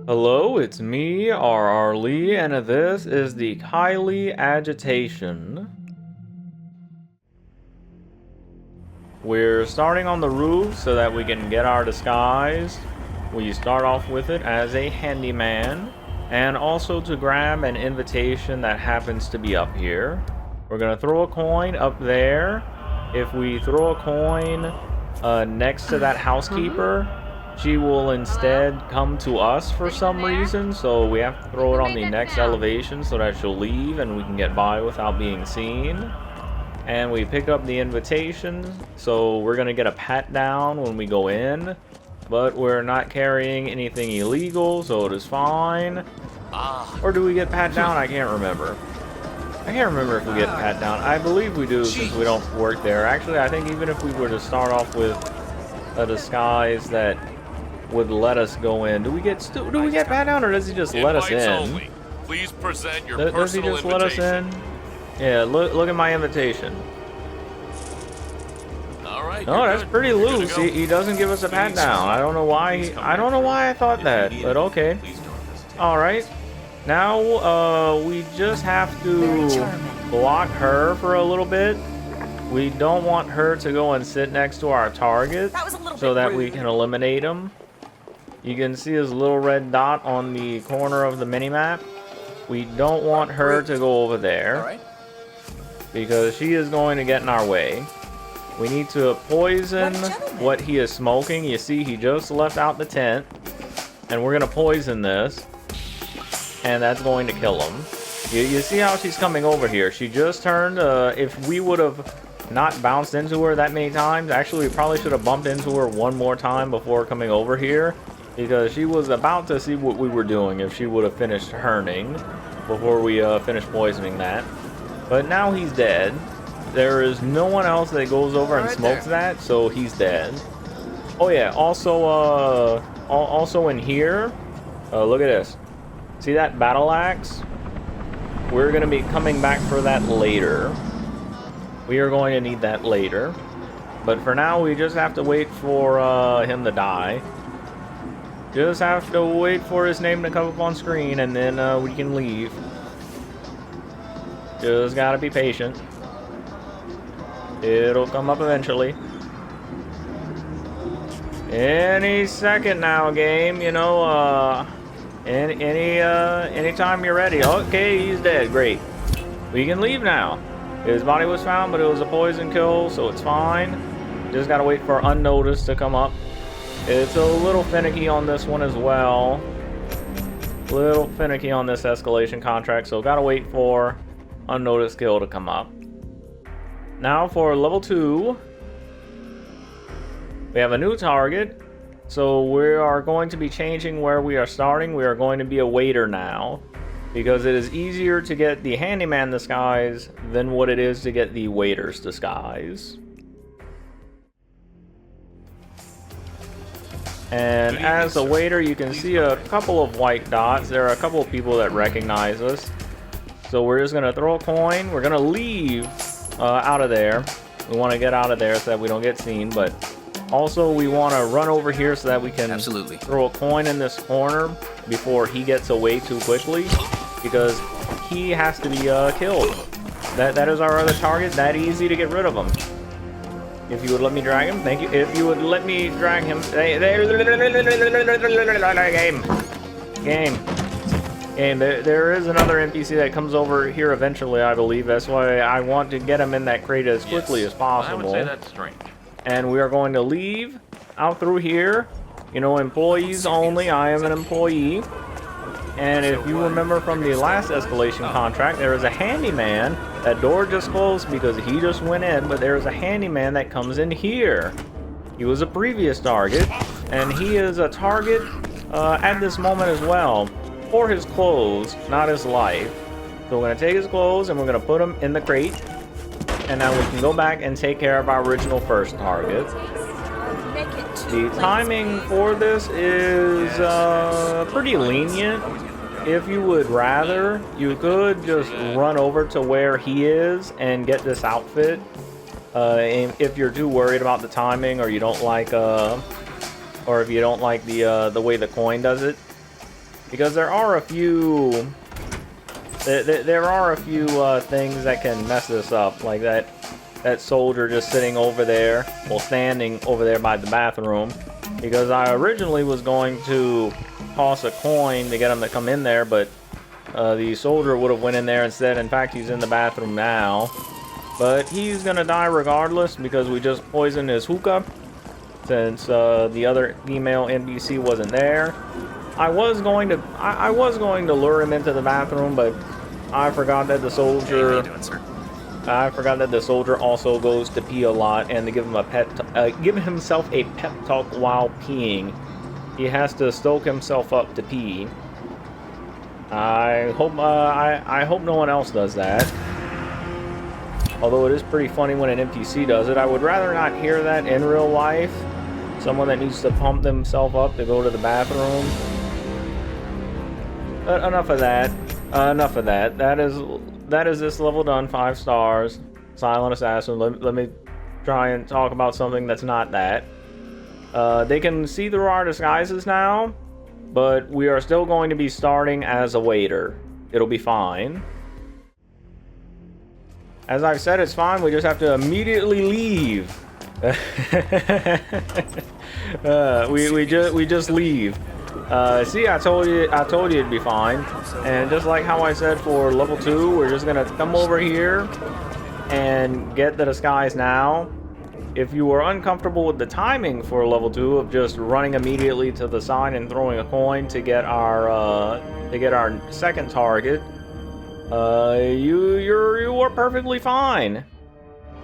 Hello, it's me, RR Lee, and this is the Kilie Agitation. We're starting on the roof so that we can get our disguise. We start off with it as a handyman, and also to grab an invitation that happens to be up here. We're gonna throw a coin up there. If we throw a coin next to that housekeeper, she will instead come to us for some reason, so we have to throw it on the next elevation so that she'll leave and we can get by without being seen. And we pick up the invitation, so we're gonna get a pat down when we go in, but we're not carrying anything illegal, so it is fine. Or do we get pat down? I can't remember. I can't remember if we get pat down. I believe we do since we don't work there. Actually, I think even if we were to start off with a disguise that would let us go in. Do we get pat down, or does he just let us in? Only. Please present your Does he just let us in? Yeah, look at my invitation. All right. No, that's pretty loose. He doesn't give us a pat down. I don't know why. I don't know why I thought that, but okay. All right. Now we just have to block her for a little bit. We don't want her to go and sit next to our target so that we can eliminate him. You can see his little red dot on the corner of the minimap. We don't want her to go over there because she is going to get in our way. We need to poison what he is smoking. You see, he just left out the tent, and we're going to poison this, and that's going to kill him. You see how she's coming over here. She just turned. If we would have not bounced into her that many times, actually we probably should have bumped into her one more time before coming over here, because she was about to see what we were doing if she would have finished herning before we finished poisoning that. But now he's dead. There is no one else that goes over and smokes that, so he's dead. Oh yeah, also in here, look at this. See that battle axe? We're gonna be coming back for that later. We are going to need that later. But for now, we just have to wait for him to die. Just have to wait for his name to come up on screen, and then we can leave. Just gotta be patient. It'll come up eventually. Any second now, game. You know, anytime you're ready. Okay, he's dead. Great. We can leave now. His body was found, but it was a poison kill, so it's fine. Just gotta wait for unnoticed to come up. It's a little finicky on this one as well. Little finicky on this escalation contract, so gotta wait for unnoticed kill to come up. Now for level 2, we have a new target. So we are going to be changing where we are starting. We are going to be a waiter now, because it is easier to get the handyman disguise than what it is to get the waiter's disguise. And as a waiter, you can see a couple of white dots. There are a couple of people that recognize us. So we're just going to throw a coin. We're going to leave out of there. We want to get out of there so that we don't get seen. But also, we want to run over here so that we can throw a coin in this corner before he gets away too quickly, because he has to be killed. That is our other target. That easy to get rid of him. If you would let me drag him, thank you. If you would let me drag him, game. There is another NPC that comes over here eventually, I believe. That's why I want to get him in that crate as quickly as possible. I would say that's strange. And we are going to leave out through here. You know, employees only. I am an employee. And if you remember from the last escalation contract, there is a handyman. That door just closed because he just went in, but there is a handyman that comes in here. He was a previous target, and he is a target at this moment as well, for his clothes, not his life. So we're going to take his clothes and we're going to put them in the crate, and now we can go back and take care of our original first target. The timing for this is pretty lenient. If you would rather, you could just run over to where he is and get this outfit. If you're too worried about the timing, or you don't like, or if you don't like the way the coin does it. because there are a few there are a few things that can mess this up, like that soldier just sitting over there, well, standing over there by the bathroom, because I originally was going to toss a coin to get him to come in there, but the soldier would have went in there instead. In fact, he's in the bathroom now, but he's gonna die regardless because we just poisoned his hookah, since the other female NPC wasn't there. I was going to lure him into the bathroom, but I forgot that the soldier. I forgot that the soldier also goes to pee a lot, and to give him a give himself a pep talk while peeing, he has to stoke himself up to pee. I hope no one else does that. Although it is pretty funny when an NPC does it. I would rather not hear that in real life. Someone that needs to pump themselves up to go to the bathroom. But enough of that. Enough of that. That is this level done. 5 stars. Silent Assassin. Let me try and talk about something that's not that. They can see through our disguises now, but we are still going to be starting as a waiter. It'll be fine. As I've said, it's fine. We just have to immediately leave. we just leave. See, I told you it'd be fine. And just like how I said for level 2, we're just gonna come over here and get the disguise now. If you were uncomfortable with the timing for level 2 of just running immediately to the sign and throwing a coin to get our second target, you are perfectly fine.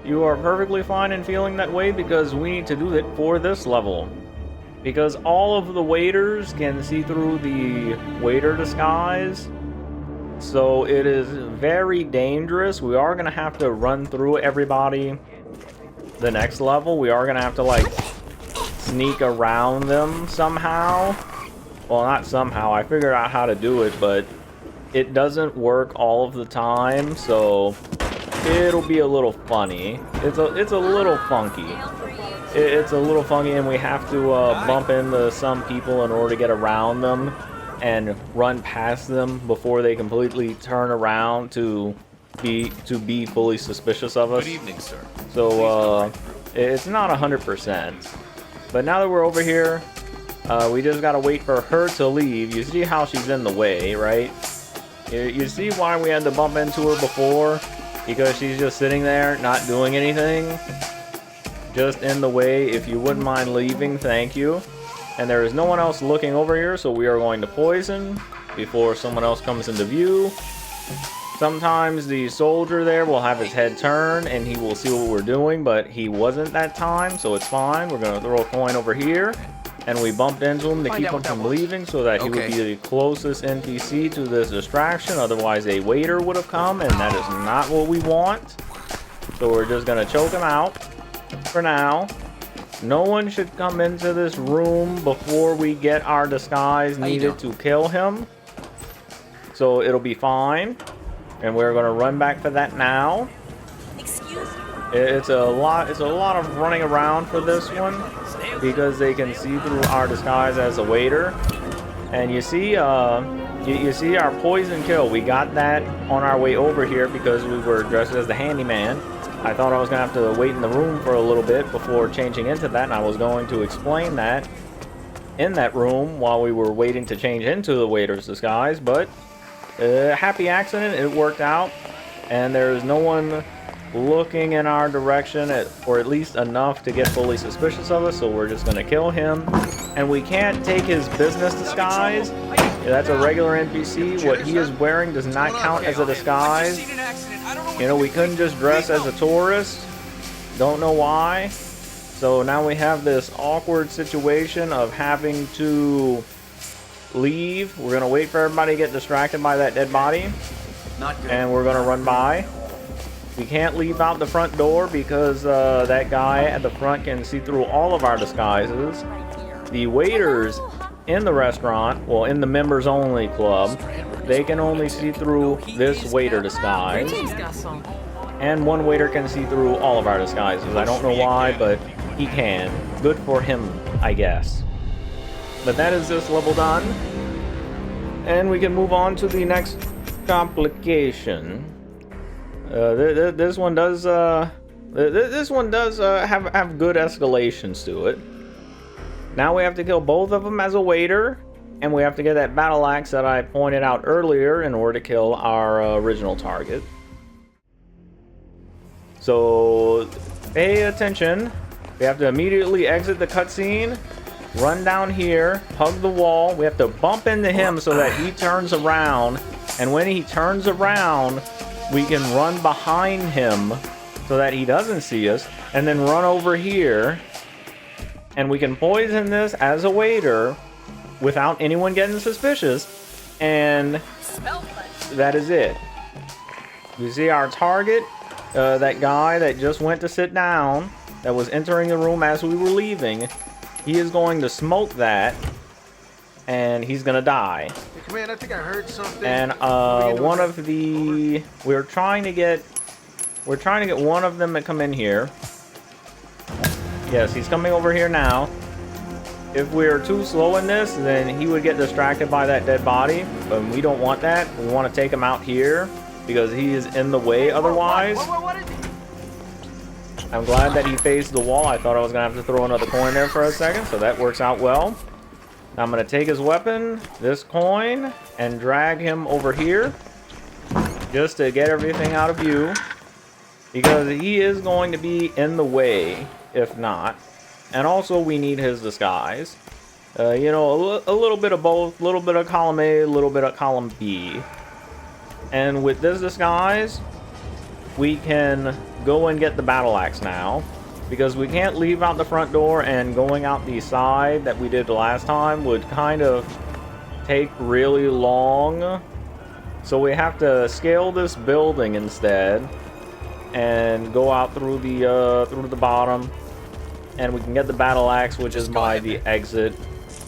You are perfectly fine in feeling that way, because we need to do it for this level. Because all of the waiters can see through the waiter disguise, so it is very dangerous. We are gonna have to run through everybody. The next level, we are gonna have to like sneak around them somehow. Well, not somehow. I figured out how to do it, but it doesn't work all of the time, so it'll be a little funny. It's a little funky. It's a little funky, and we have to bump into some people in order to get around them and run past them before they completely turn around to be fully suspicious of us. Good evening, sir. So it's not 100%. But now that we're over here, we just gotta wait for her to leave. You see how she's in the way, right? You see why we had to bump into her before? Because she's just sitting there, not doing anything. Just in the way. If you wouldn't mind leaving, thank you. And there is no one else looking over here, so we are going to poison before someone else comes into view. Sometimes the soldier there will have his head turn and he will see what we're doing, but he wasn't that time, so it's fine. We're going to throw a coin over here, and we bumped into him to keep him from leaving so that he would be the closest NPC to this distraction. Otherwise, a waiter would have come, and that is not what we want. So we're just going to choke him out for now. No one should come into this room before we get our disguise needed to kill him. So it'll be fine. And we're going to run back for that now. Excuse me. It's a lot of running around for this one, because they can see through our disguise as a waiter. And you see you see our poison kill. We got that on our way over here because we were dressed as the handyman. I thought I was going to have to wait in the room for a little bit before changing into that, and I was going to explain that in that room while we were waiting to change into the waiter's disguise, but happy accident, it worked out, and there's no one looking in our direction, or at least enough to get fully suspicious of us, so we're just going to kill him. And we can't take his business disguise. That's a regular NPC. What he is wearing does not count as a disguise. You know, we couldn't just dress as a tourist. Don't know why. So now we have this awkward situation of having to leave. We're going to wait for everybody to get distracted by that dead body. And we're going to run by. We can't leave out the front door because that guy at the front can see through all of our disguises. The waiters in the restaurant, well, in the members only club, they can only see through this waiter disguise. And one waiter can see through all of our disguises. I don't know why, but he can. Good for him, I guess. But that is this level done. And we can move on to the next complication. This one does have good escalations to it. Now we have to kill both of them as a waiter, and we have to get that battle axe that I pointed out earlier in order to kill our original target. So pay attention. We have to immediately exit the cutscene, run down here, hug the wall. We have to bump into him so that he turns around, and when he turns around, we can run behind him so that he doesn't see us, and then run over here, and we can poison this as a waiter without anyone getting suspicious, and that is it. You see our target, that guy that just went to sit down, that was entering the room as we were leaving. He is going to smoke that, and he's gonna die. Hey, Command, I think I heard something. And one of the we're trying to get one of them to come in here. Yes, he's coming over here now. If we're too slow in this, then he would get distracted by that dead body, but we don't want that. We want to take him out here because he is in the way otherwise. What is it? I'm glad that he faced the wall. I thought I was gonna have to throw another coin there for a second, so that works out well. Now I'm gonna take his weapon, this coin, and drag him over here just to get everything out of view, because he is going to be in the way if not. And also we need his disguise. You know, a little bit of both, a little bit of column A, a little bit of column B. And with this disguise, we can go and get the battle axe now, because we can't leave out the front door, and going out the side that we did last time would kind of take really long. So we have to scale this building instead and go out through the bottom, and we can get the battle axe, which is by the exit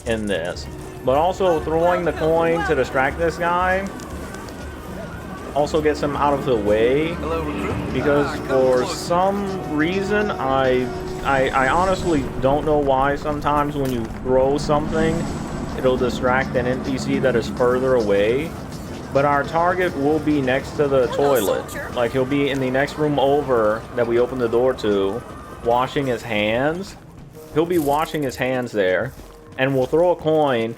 in this. But also throwing the coin to distract this guy also gets him out of the way, because for some reason I honestly don't know why sometimes when you throw something it'll distract an NPC that is further away. But our target will be next to the toilet. Like, he'll be in the next room over that we opened the door to, washing his hands. He'll be washing his hands there, and we'll throw a coin,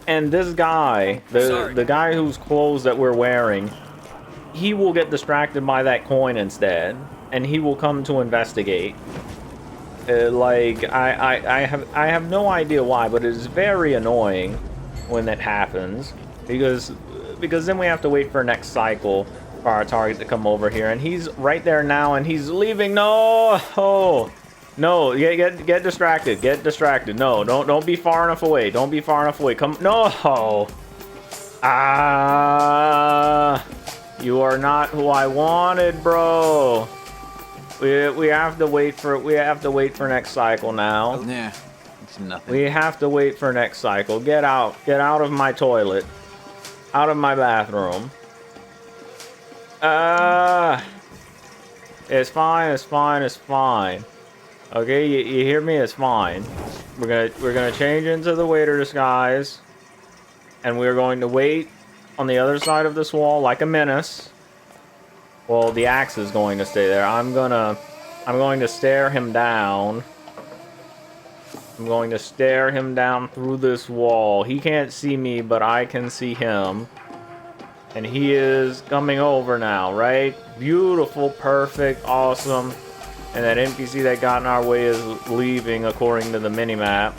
and this guy, the guy whose clothes that we're wearing, he will get distracted by that coin instead, and he will come to investigate. Like, I have no idea why, but it is very annoying when that happens, because then we have to wait for next cycle for our target to come over here, and he's right there now, and he's leaving. No, oh, no, get distracted, get distracted. No, don't be far enough away. Don't be far enough away. Come, no, you are not who I wanted, bro. We have to wait for next cycle now. Yeah, it's nothing. We have to wait for next cycle. Get out of my toilet. Out of my bathroom. It's fine. Okay, you hear me? It's fine. We're gonna change into the waiter disguise, and we're going to wait on the other side of this wall like a menace. Well, the axe is going to stay there. I'm going to stare him down. I'm going to stare him down through this wall. He can't see me, but I can see him. And he is coming over now, right? Beautiful, perfect, awesome. And that NPC that got in our way is leaving according to the minimap.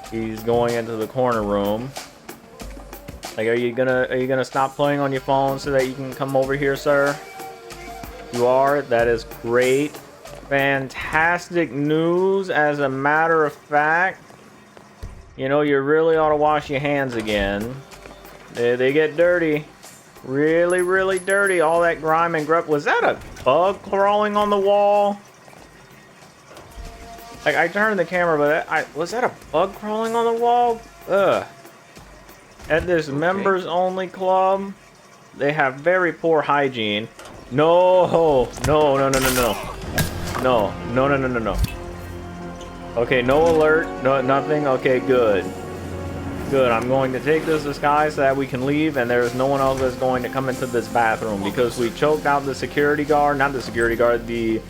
He's going into the corner room. Like, are you gonna stop playing on your phone so that you can come over here, sir? You are? That is great. Fantastic news. As a matter of fact, you know, you really ought to wash your hands again. They get dirty. Really, really dirty. All that grime and grub. Was that a bug crawling on the wall? Like, I turned the camera, but was that a bug crawling on the wall? Ugh. At this members only club, they have very poor hygiene. No. Okay, no alert, no nothing. Okay, good. Good, I'm going to take this disguise so that we can leave, and there's no one else that's going to come into this bathroom because we choked out the security guard, not the security guard, the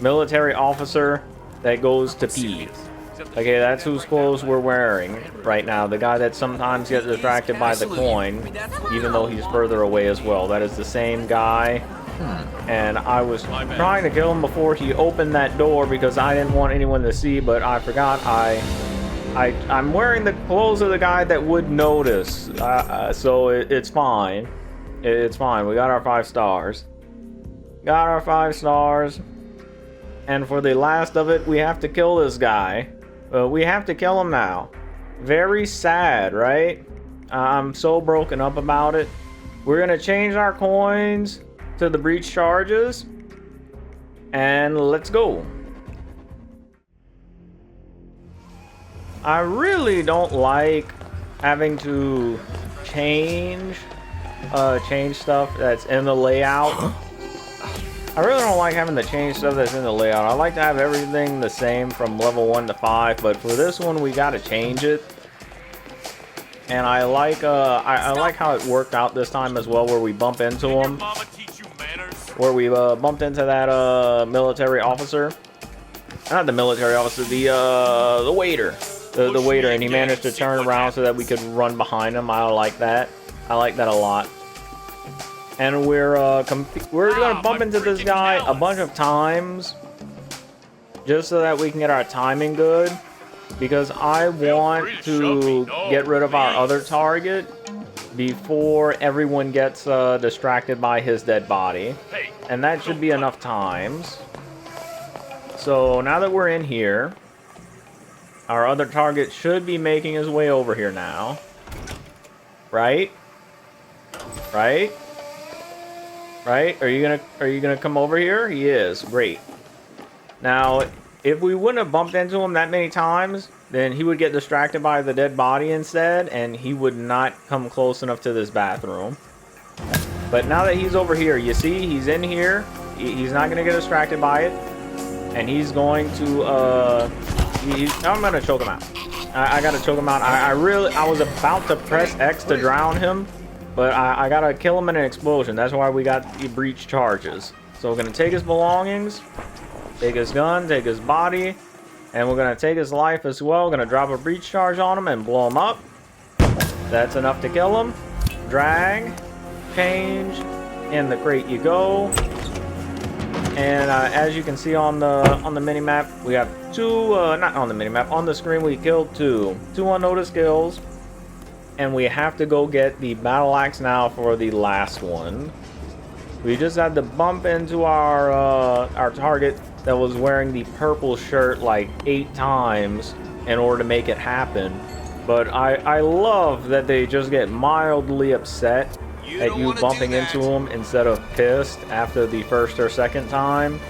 military officer that goes to pee. Okay, that's whose clothes we're wearing right now. The guy that sometimes gets distracted by the coin, even though he's further away as well. That is the same guy. And I was trying to kill him before he opened that door because I didn't want anyone to see, but I forgot I'm wearing the clothes of the guy that would notice. So it's fine. It's fine. We got our 5 stars. Got our 5 stars. And for the last of it, we have to kill this guy. We have to kill him now. Very sad, right? I'm so broken up about it. We're gonna change our coins to the breach charges. And let's go. I really don't like having to change stuff that's in the layout. I really don't like having to change stuff that's in the layout. I like to have everything the same from level 1 to 5, but for this one we gotta change it. And I like how it worked out this time as well, where we bump into him. Where we bumped into that military officer. Not the military officer, the waiter. The waiter, and he managed to turn around so that we could run behind him. I like that. I like that a lot. And we're gonna bump into this guy a bunch of times just so that we can get our timing good, because I want to get rid of our other target before everyone gets distracted by his dead body, and that should be enough times. So now that we're in here, our other target should be making his way over here now. Right? Right? Right? Are you gonna come over here? He is. Great. Now, if we wouldn't have bumped into him that many times, then he would get distracted by the dead body instead, and he would not come close enough to this bathroom. But now that he's over here, you see, he's in here. He's not gonna get distracted by it, and he's going to I'm gonna choke him out. I gotta choke him out. I was about to press X to drown him, but I gotta kill him in an explosion. That's why we got the breach charges. So we're gonna take his belongings, take his gun, take his body, and we're gonna take his life as well. We're gonna drop a breach charge on him and blow him up. That's enough to kill him. Drag, change, in the crate you go. And as you can see on the mini map, we have 2. Not on the mini map, on the screen we killed 2 unnoticed kills, and we have to go get the battle axe now for the last one. We just had to bump into our target that was wearing the purple shirt like 8 times in order to make it happen. But I love that they just get mildly upset at you bumping into them instead of pissed after the first or second time,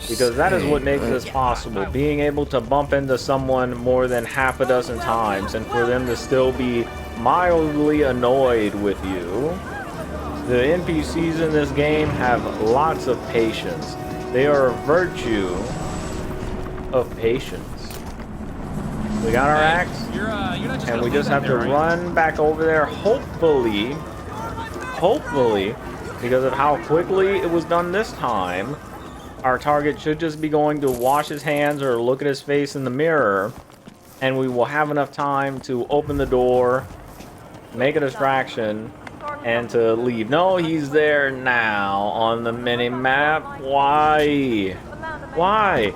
because that is what makes this possible. Being able to bump into someone more than half a dozen times and for them to still be mildly annoyed with you. The NPCs in this game have lots of patience. They are a virtue of patience. We got our axe, and we just have to run back over there, hopefully, because of how quickly it was done this time, our target should just be going to wash his hands or look at his face in the mirror, and we will have enough time to open the door, make a distraction, and to leave. No, he's there now on the mini map. Why? Why?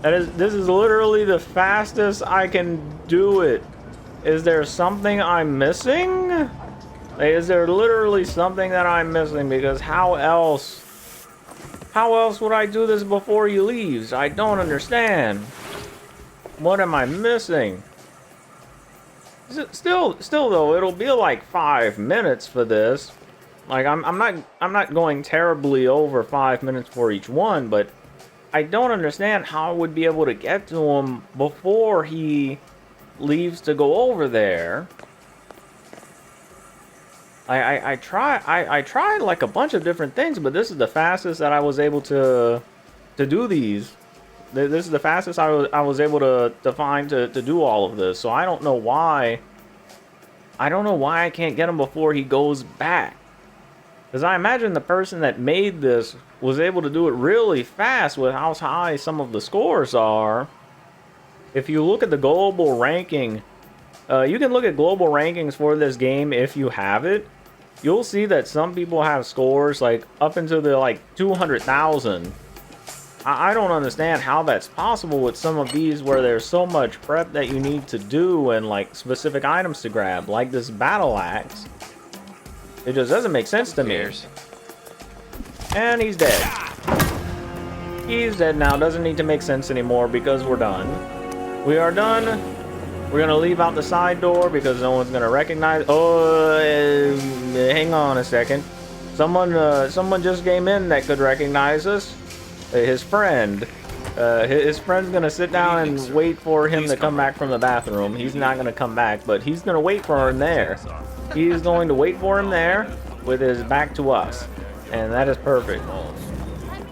This is literally the fastest I can do it. Is there something I'm missing? Is there literally something that I'm missing? Because how else would I do this before he leaves? I don't understand. What am I missing? Still though, it'll be like 5 minutes for this. Like I'm not going terribly over 5 minutes for each one, but I don't understand how I would be able to get to him before he leaves to go over there. I tried like a bunch of different things, but this is the fastest that I was able to do these. This is the fastest I was able to find to do all of this. So I don't know why I don't know why I can't get him before he goes back. Because I imagine the person that made this was able to do it really fast with how high some of the scores are. If you look at the global ranking, you can look at global rankings for this game if you have it. You'll see that some people have scores like up into the like 200,000. I don't understand how that's possible with some of these where there's so much prep that you need to do and like specific items to grab, like this battle axe. It just doesn't make sense to me. And he's dead. He's dead now. Doesn't need to make sense anymore because we're done. We are done. We're gonna leave out the side door because no one's gonna recognize. Oh, hang on a second. Someone just came in that could recognize us. His friend. His friend's gonna sit down and wait for him to come back from the bathroom. He's not gonna come back, but he's gonna wait for him there. He's going to wait for him there with his back to us, and that is perfect.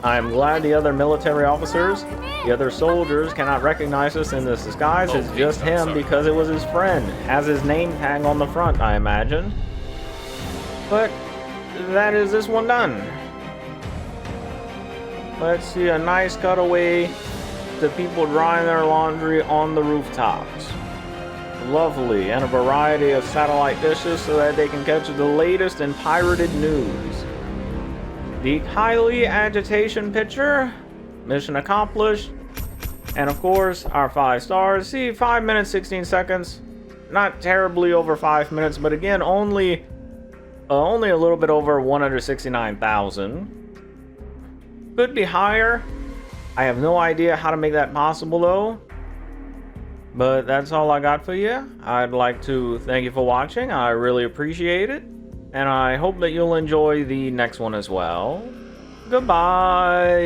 I'm glad the other military officers, the other soldiers cannot recognize us in this disguise. It's just him because it was his friend. Has his name tag on the front, I imagine. But that is this one done. Let's see a nice cutaway to people drying their laundry on the rooftops. Lovely, and a variety of satellite dishes so that they can catch the latest in pirated news. The Kilie Agitation picture, mission accomplished, and of course our 5 stars. See, 5 minutes 16 seconds, not terribly over 5 minutes, but again only a little bit over 169,000. Could be higher. I have no idea how to make that possible though. But that's all I got for you. I'd like to thank you for watching. I really appreciate it. And I hope that you'll enjoy the next one as well. Goodbye.